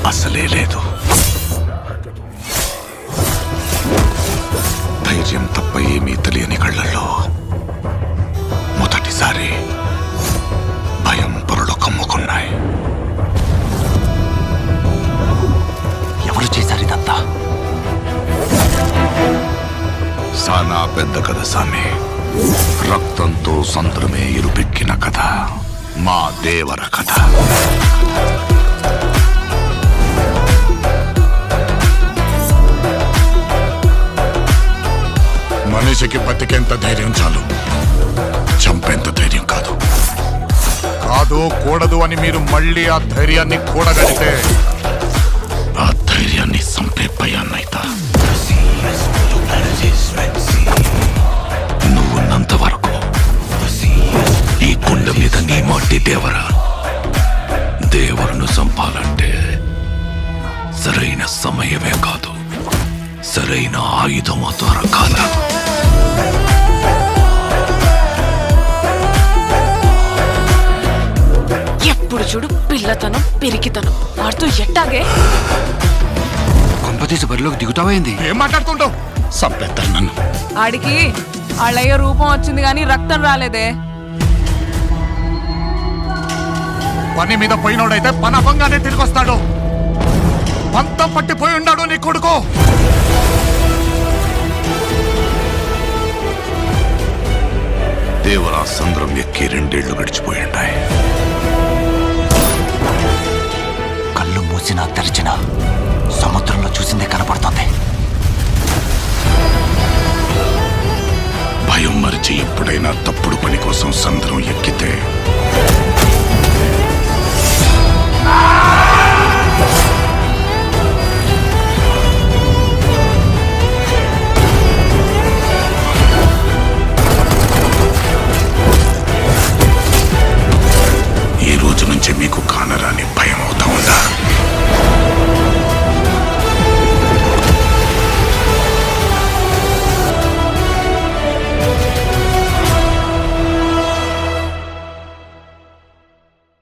అసలే లేదు. ధైర్యం తప్ప ఏమీ తెలియని కళ్ళల్లో మొదటిసారి భయం పొరలు కమ్ముకున్నాయి. ఎవరు చేశారు ఇదంతా? సానా పెద్ద కథ సామి. రక్తంతో సంద్రమే ఇరుపెక్కిన కథ. మా దేవర కథ. మనిషికి బతికేంత ధైర్యం చాలు, చంపేంత ధైర్యం కాదు. కాదు కూడదు అని మీరు మళ్ళీ ఆ ధైర్యాన్ని కూడగలిగితే ఆ ధైర్యాన్ని చంపే భయాన్నైతా. నువ్వున్నంత వరకు ఈ కుండ మీద నీ మట్టి దేవరా. దేవరును చంపాలంటే సరైన సమయమే కాదు, సరైన ఆయుధము దొరకాల. ఎప్పుడు చూడు పిల్లతనం పిరికితనం ఆడుతూ ఎట్టాగే. కొంపతీసి బరిలోకి దిగుతావైంది. ఏం మాట్లాడుతుంటావు? చంపేస్తాను నన్ను. ఆడికి వాళ్ళయ్య రూపం వచ్చింది గాని రక్తం రాలేదే. పని మీద పోయినోడైతే పనపంగానే తిరిగి వస్తాడు. పంతం పట్టిపోయి ఉన్నాడు నీ కొడుకు. దేవరా సంద్రం ఎక్కి 2 ఏళ్లు గడిచిపోయిండాయి. కళ్ళు మూసినా తెరిచినా సముద్రంలో చూసిందే కనపడుతోంది. భయం మరిచి ఎప్పుడైనా తప్పుడు పని కోసం సంద్రం ఎక్కితే ఈ రోజు నుంచి మీకు కానరాని